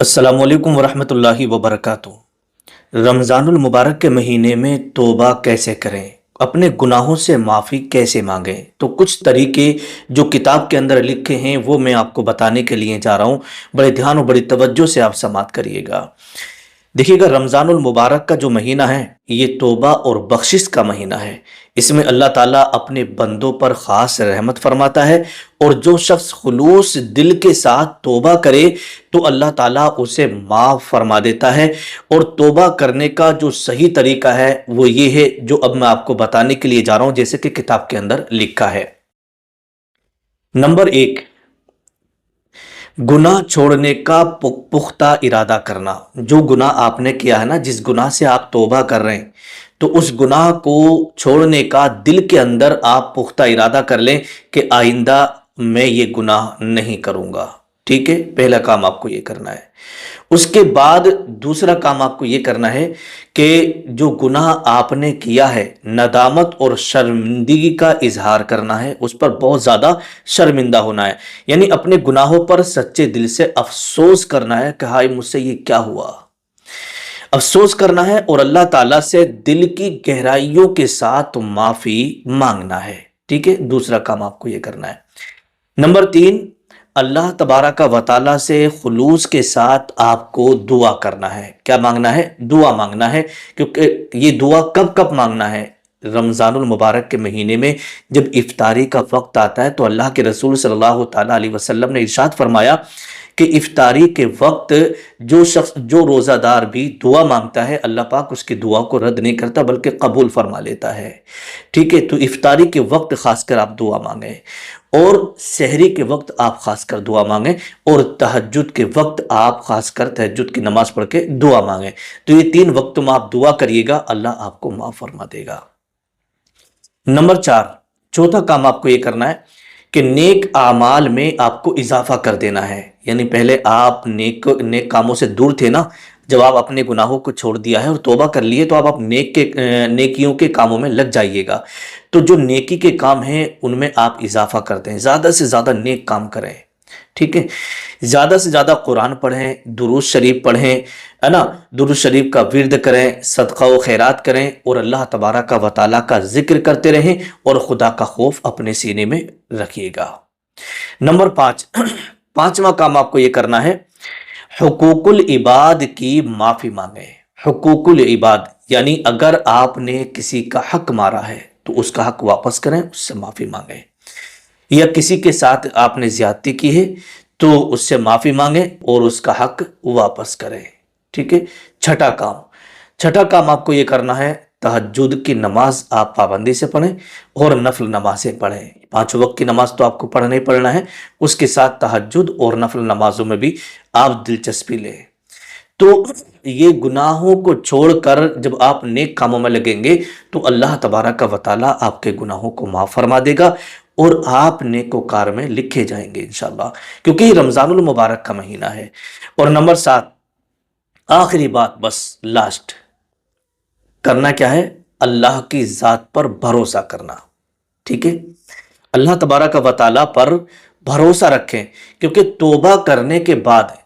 अस्सलामु अलैकुम वरहमतुल्लाहि वबरकातुहू। रमज़ानुल मुबारक के महीने में तौबा कैसे करें, अपने गुनाहों से माफ़ी कैसे मांगें, तो कुछ तरीके जो किताब के अंदर लिखे हैं वो मैं आपको बताने के लिए जा रहा हूँ। बड़े ध्यान और बड़ी तवज्जो से आप समात करिएगा। देखिएगा, रमज़ानुल मुबारक का जो महीना है ये तौबा और बख्शिश का महीना है। इसमें अल्लाह ताला अपने बंदों पर ख़ास रहमत फरमाता है, और जो शख्स खुलूस दिल के साथ तौबा करे तो अल्लाह ताला उसे माफ़ फरमा देता है। और तौबा करने का जो सही तरीका है वो ये है जो अब मैं आपको बताने के लिए जा रहा हूँ, जैसे कि किताब के अंदर लिखा है। नंबर एक, गुनाह छोड़ने का पुख्ता इरादा करना। जो गुनाह आपने किया है ना, जिस गुनाह से आप तौबा कर रहे हैं, तो उस गुनाह को छोड़ने का दिल के अंदर आप पुख्ता इरादा कर लें कि आइंदा मैं ये गुनाह नहीं करूंगा। ठीक है, पहला काम आपको ये करना है। उसके बाद दूसरा काम आपको ये करना है कि जो गुनाह आपने किया है, नदामत और शर्मिंदगी का इजहार करना है, उस पर बहुत ज़्यादा शर्मिंदा होना है। यानी अपने गुनाहों पर सच्चे दिल से अफसोस करना है कि हाय मुझसे ये क्या हुआ, अफसोस करना है और अल्लाह ताला से दिल की गहराइयों के साथ माफ़ी मांगना है। ठीक है, दूसरा काम आपको ये करना है। नंबर तीन, अल्लाह तबारक व तआला से खुलूस के साथ आपको दुआ करना है। क्या मांगना है? दुआ मांगना है। क्योंकि ये दुआ कब कब मांगना है? रमज़ानुल मुबारक के महीने में जब इफ्तारी का वक्त आता है तो अल्लाह के रसूल सल्लल्लाहु ताला अलैहि वसल्लम ने इरशाद फरमाया कि इफ्तारी के वक्त जो शख्स, जो रोज़ादार भी दुआ मांगता है, अल्लाह पाक उसकी दुआ को रद्द नहीं करता बल्कि कबूल फरमा लेता है। ठीक है, तो इफ्तारी के वक्त खासकर आप दुआ मांगें, और सहरी के वक्त आप खासकर दुआ मांगें, और तहज्जुद के वक्त आप खासकर तहज्जुद की नमाज पढ़ के दुआ मांगें। तो ये तीन वक्त में आप दुआ करिएगा, अल्लाह आपको माफ़ फरमा देगा। नंबर चार, चौथा काम आपको ये करना है कि नेक आमाल में आपको इजाफा कर देना है। यानी पहले आप नेक नेक कामों से दूर थे ना, जब आप अपने गुनाहों को छोड़ दिया है और तौबा कर लिए तो आप नेकियों के कामों में लग जाइएगा। तो जो नेकी के काम हैं उनमें आप इजाफा करते हैं, ज़्यादा से ज़्यादा नेक काम करें। ठीक है, ज़्यादा से ज़्यादा कुरान पढ़ें, दुरूद शरीफ पढ़ें, है ना, दुरूद शरीफ का विर्द करें, सदका व खैरात करें, और अल्लाह तबारक व तआला का जिक्र करते रहें, और खुदा का खौफ अपने सीने में रखिएगा। नंबर पाँच, पांचवा काम आपको ये करना है, हुकूकुल इबाद की माफ़ी मांगे। हुकूकुल इबाद यानी अगर आपने किसी का हक मारा है तो उसका हक वापस करें, उससे माफ़ी मांगे। या किसी के साथ आपने ज्यादती की है तो उससे माफ़ी मांगे और उसका हक वापस करें। ठीक है, छठा काम आपको ये करना है, तहज्जुद की नमाज आप पाबंदी से पढ़ें और नफल नमाजें पढ़ें। पांचों वक्त की नमाज तो आपको पढ़ना ही पढ़ना है, उसके साथ तहज्जुद और नफल नमाजों में भी आप दिलचस्पी लें। तो ये गुनाहों को छोड़कर जब आप नेक कामों में लगेंगे तो अल्लाह तबारक व तआला आपके गुनाहों को माफ़ फरमा देगा और आप नेकोकार में लिखे जाएंगे इंशाल्लाह, क्योंकि ये रमज़ानुल मुबारक का महीना है। और नंबर सात, आखिरी बात, बस लास्ट, करना क्या है? अल्लाह की ज़ात पर भरोसा करना। ठीक है, अल्लाह तबारक व तआला पर भरोसा रखें, क्योंकि तौबा करने के बाद,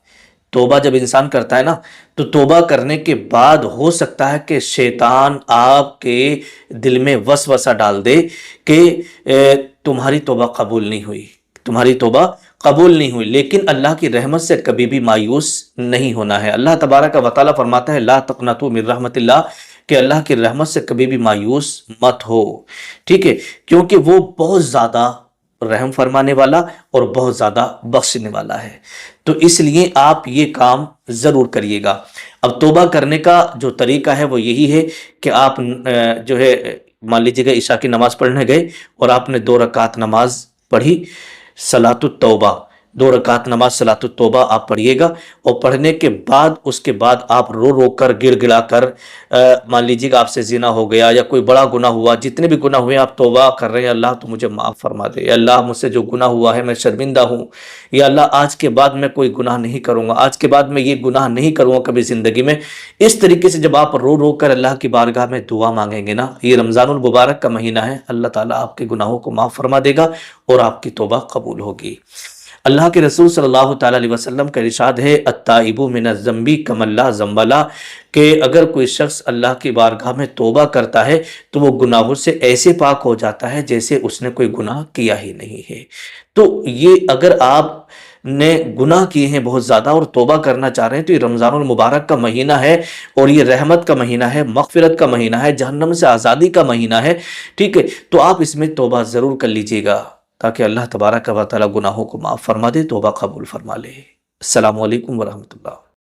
तौबा जब इंसान करता है ना, तो तौबा करने के बाद हो सकता है कि शैतान आपके दिल में वसवसा डाल दे कि तुम्हारी तौबा कबूल नहीं हुई, तुम्हारी तौबा कबूल नहीं हुई। लेकिन अल्लाह की रहमत से कभी भी मायूस नहीं होना है। अल्लाह तबारक व तआला फरमाता है, ला तक़नतू मिन रहमतिल्लाह, कि अल्लाह की रहमत से कभी भी मायूस मत हो। ठीक है, क्योंकि वो बहुत ज़्यादा रहम फरमाने वाला और बहुत ज़्यादा बख्शने वाला है। तो इसलिए आप ये काम ज़रूर करिएगा। अब तौबा करने का जो तरीका है वो यही है कि आप जो है, मान लीजिएगा इशा की नमाज़ पढ़ने गए और आपने 2 रकात नमाज पढ़ी, सलातुत तौबा, 2 रकात नमाज सलातुत तौबा आप पढ़िएगा। और पढ़ने के बाद उसके बाद आप रो रो कर, गिड़गिड़ा कर, मान लीजिएगा आपसे जिना हो गया या कोई बड़ा गुनाह हुआ, जितने भी गुनाह हुए आप तौबा कर रहे हैं, अल्लाह तो मुझे माफ़ फरमा दे, या अल्लाह मुझसे जो गुनाह हुआ है मैं शर्मिंदा हूँ, या अल्लाह आज के बाद मैं कोई गुनाह नहीं करूँगा, आज के बाद मैं ये गुनाह नहीं करूँगा कभी ज़िंदगी में। इस तरीके से जब आप रो रो कर अल्लाह की बारगाह में दुआ मांगेंगे ना, ये रमज़ानुल मुबारक का महीना है, अल्लाह ताला आपके गुनाहों को माफ़ फरमा देगा और आपकी तौबा कबूल होगी। اللہ کے رسول صلی اللہ تعالیٰ علیہ وسلم کا ارشاد ہے التائب من الذنب کمن لا ذنب لہ، کہ اگر کوئی شخص اللہ کی بارگاہ میں توبہ کرتا ہے تو وہ گناہوں سے ایسے پاک ہو جاتا ہے جیسے اس نے کوئی گناہ کیا ہی نہیں ہے۔ تو یہ اگر آپ نے گناہ کیے ہیں بہت زیادہ اور توبہ کرنا چاہ رہے ہیں تو یہ رمضان المبارک کا مہینہ ہے، اور یہ رحمت کا مہینہ ہے، مغفرت کا مہینہ ہے، جہنم سے آزادی کا مہینہ ہے، ٹھیک ہے؟ تو آپ اس میں توبہ ضرور کر لیجئے گا تاکہ اللہ تبارک و تعالی گناہوں کو معاف فرما دے، توبہ قبول فرما لے۔ السلام علیکم ورحمۃ اللہ۔